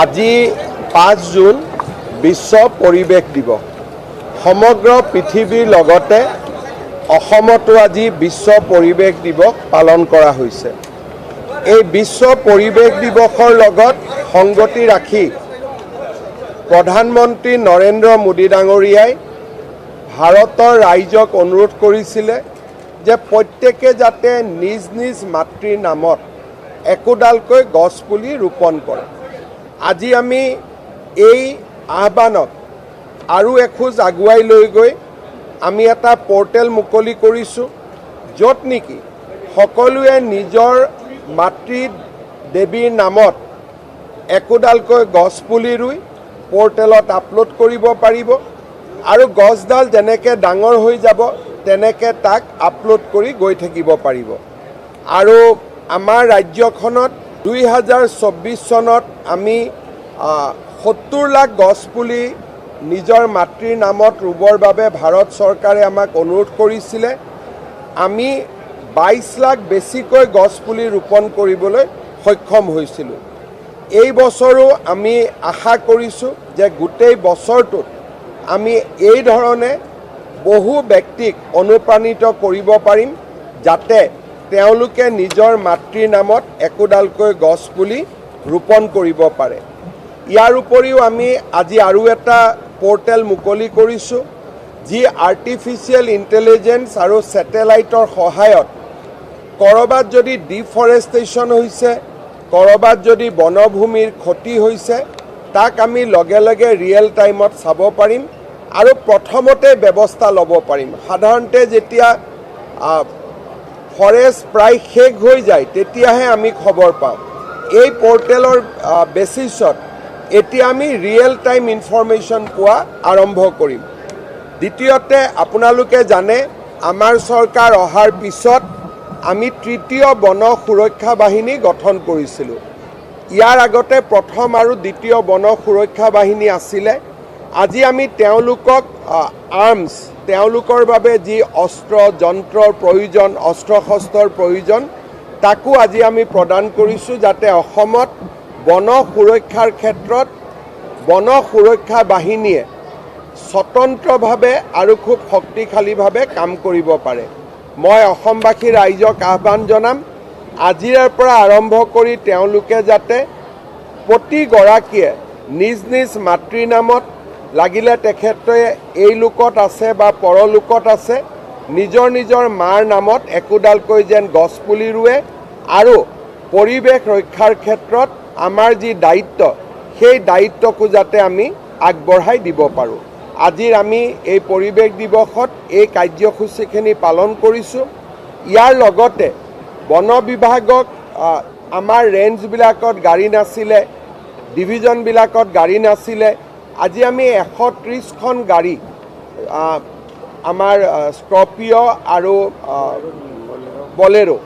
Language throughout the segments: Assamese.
আজি 5 জুন বিশ্ব পৰিৱেশ দিৱস। সমগ্ৰ পৃথিৱীৰ লগতে অসমতো আজি বিশ্ব পৰিৱেশ দিৱস পালন কৰা হৈছে। এই বিশ্ব পৰিৱেশ দিৱসৰ লগত সংগতি ৰাখি প্ৰধানমন্ত্ৰী নৰেন্দ্ৰ মোদী ডাঙৰীয়াই ভাৰতৰ ৰাইজক অনুৰোধ কৰিছিলে যে প্ৰত্যেকে যাতে নিজ নিজ মাতৃৰ নামত একোডালকৈ গছপুলি ৰোপণ কৰে। আজি আমি এই আহ্বানক আৰু এখোজ আগুৱাই লৈ গৈ আমি এটা পৰ্টেল মুকলি কৰিছোঁ, য'ত নেকি সকলোৱে নিজৰ মাতৃ দেৱীৰ নামত একোডালকৈ গছপুলি ৰুই পৰ্টেলত আপলোড কৰিব পাৰিব আৰু গছডাল যেনেকৈ ডাঙৰ হৈ যাব তেনেকৈ তাক আপলোড কৰি গৈ থাকিব পাৰিব। আৰু আমাৰ ৰাজ্যখনত 2024 চনত আমি 70 লাখ গছপুলি নিজৰ মাতৃৰ নামত ৰুবৰ বাবে ভাৰত চৰকাৰে আমাক অনুৰোধ কৰিছিলে। আমি 22 লাখ বেছিকৈ গছপুলি ৰোপণ কৰিবলৈ সক্ষম হৈছিলোঁ। এই বছৰো আমি আশা কৰিছোঁ যে গোটেই বছৰটোত আমি এই ধৰণে বহু ব্যক্তিক অনুপ্ৰাণিত কৰিব পাৰিম, যাতে তেওঁলোকে নিজৰ মাতৃৰ নামত একোডালকৈ গছপুলি ৰোপণ কৰিব পাৰে। ইয়াৰ উপৰিও আমি আজি আৰু এটা পৰ্টেল মুকলি কৰিছোঁ, যি আৰ্টিফিচিয়েল ইণ্টেলিজেন্স আৰু ছেটেলাইটৰ সহায়ত ক'ৰবাত যদি ডিফৰেষ্টেশ্যন হৈছে, ক'ৰবাত যদি বনভূমিৰ ক্ষতি হৈছে, তাক আমি লগে লগে ৰিয়েল টাইমত চাব পাৰিম আৰু প্ৰথমতে ব্যৱস্থা ল'ব পাৰিম। সাধাৰণতে যেতিয়া ফৰেষ্ট প্ৰায় শেষ হৈ যায় তেতিয়াহে আমি খবৰ পাওঁ। এই পৰ্টেলৰ বেচিছত এতিয়া আমি ৰিয়েল টাইম ইনফৰমেশ্যন পোৱা আৰম্ভ কৰিম। দ্বিতীয়তে, আপোনালোকে জানে আমাৰ চৰকাৰ অহাৰ পিছত আমি তৃতীয় বন সুৰক্ষা বাহিনী গঠন কৰিছিলোঁ। ইয়াৰ আগতে প্ৰথম আৰু দ্বিতীয় বন সুৰক্ষা বাহিনী আছিলে। আজি আমি তেওঁলোকক আৰ্মছ, তেওঁলোকৰ বাবে যি অস্ত্ৰ যন্ত্ৰৰ প্ৰয়োজন, অস্ত্ৰ শস্ত্ৰৰ প্ৰয়োজন, তাকো আজি আমি প্ৰদান কৰিছোঁ, যাতে অসমত বন সুৰক্ষাৰ ক্ষেত্ৰত বন সুৰক্ষা বাহিনীয়ে স্বতন্ত্ৰভাৱে আৰু খুব শক্তিশালীভাৱে কাম কৰিব পাৰে। মই অসমবাসী ৰাইজক আহ্বান জনাম, আজিৰে পৰা আৰম্ভ কৰি তেওঁলোকে যাতে প্ৰতিগৰাকীয়ে নিজ নিজ মাতৃৰ নামত, লাগিলে তেখেতে এই লোকত আছে বা পৰলোকত আছে, নিজৰ নিজৰ মাৰ নামত একোডালকৈ যেন গছপুলি ৰুৱে আৰু পৰিৱেশ ৰক্ষাৰ ক্ষেত্ৰত আমাৰ যি দায়িত্ব, সেই দায়িত্বকো যাতে আমি আগবঢ়াই দিব পাৰোঁ। আজিৰ আমি এই পৰিৱেশ দিৱসত এই কাৰ্যসূচীখিনি পালন কৰিছোঁ। ইয়াৰ লগতে বন বিভাগক আমাৰ ৰেঞ্জবিলাকত গাড়ী নাছিলে, ডিভিজনবিলাকত গাড়ী নাছিলে। আজি আমি 130খন গাড়ী, আমাৰ স্কৰ্পিঅ' আৰু বলেৰো,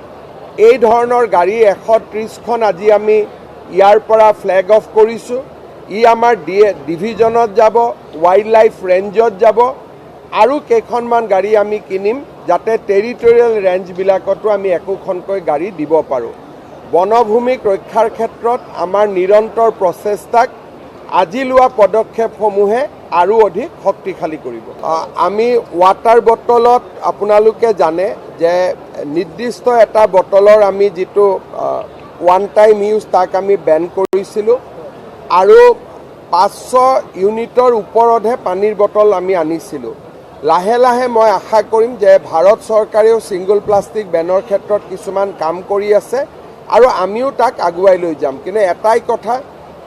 এই ধৰণৰ গাড়ী 130খন আজি আমি ইয়াৰ পৰা ফ্লেগ অফ কৰিছোঁ। ই আমাৰ ডিভিজনত যাব, ৱাইল্ড লাইফ ৰেঞ্জত যাব আৰু কেইখনমান গাড়ী আমি কিনিম, যাতে টেৰিটৰিয়েল ৰেঞ্জবিলাকতো আমি একোখনকৈ গাড়ী দিব পাৰোঁ। বনভূমিক ৰক্ষাৰ ক্ষেত্ৰত আমাৰ নিৰন্তৰ প্ৰচেষ্টাক আজি লোৱা পদক্ষেপসমূহে আৰু অধিক শক্তিশালী কৰিব। আমি ৱাটাৰ বটলত, আপোনালোকে জানে যে নিৰ্দিষ্ট এটা বটলৰ আমি যিটো ওৱান টাইম ইউজ, তাক আমি বেন কৰিছিলোঁ আৰু 500 ইউনিটৰ ওপৰতহে পানীৰ বটল আমি আনিছিলোঁ। লাহে লাহে মই আশা কৰিম যে ভাৰত চৰকাৰেও ছিংগল প্লাষ্টিক বেনৰ ক্ষেত্ৰত কিছুমান কাম কৰি আছে আৰু আমিও তাক আগুৱাই লৈ যাম। কিন্তু এটাই কথা,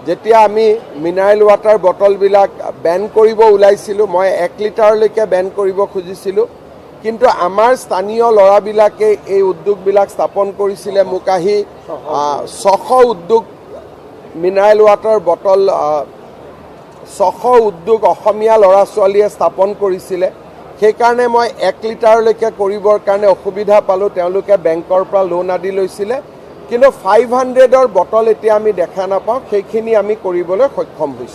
যেতিয়া আমি মিনাৰেল ৱাটাৰ বটলবিলাক বেন কৰিব ওলাইছিলোঁ, মই 1 লিটাৰলৈকে বেন কৰিব খুজিছিলোঁ, কিন্তু আমাৰ স্থানীয় ল'ৰাবিলাকে এই উদ্যোগবিলাক স্থাপন কৰিছিলে। মোক আহি 600 উদ্যোগ মিনাৰেল ৱাটাৰ বটল 600 উদ্যোগ অসমীয়া ল'ৰা ছোৱালীয়ে স্থাপন কৰিছিলে। সেইকাৰণে মই 1 লিটাৰলৈকে কৰিবৰ কাৰণে অসুবিধা পালোঁ। তেওঁলোকে বেংকৰ পৰা লোন আদি লৈছিলে, কিন্তু 500ৰ বটল এতিয়া আমি দেখা নাপাওঁ, সেইখিনি আমি কৰিবলৈ সক্ষম হৈছোঁ।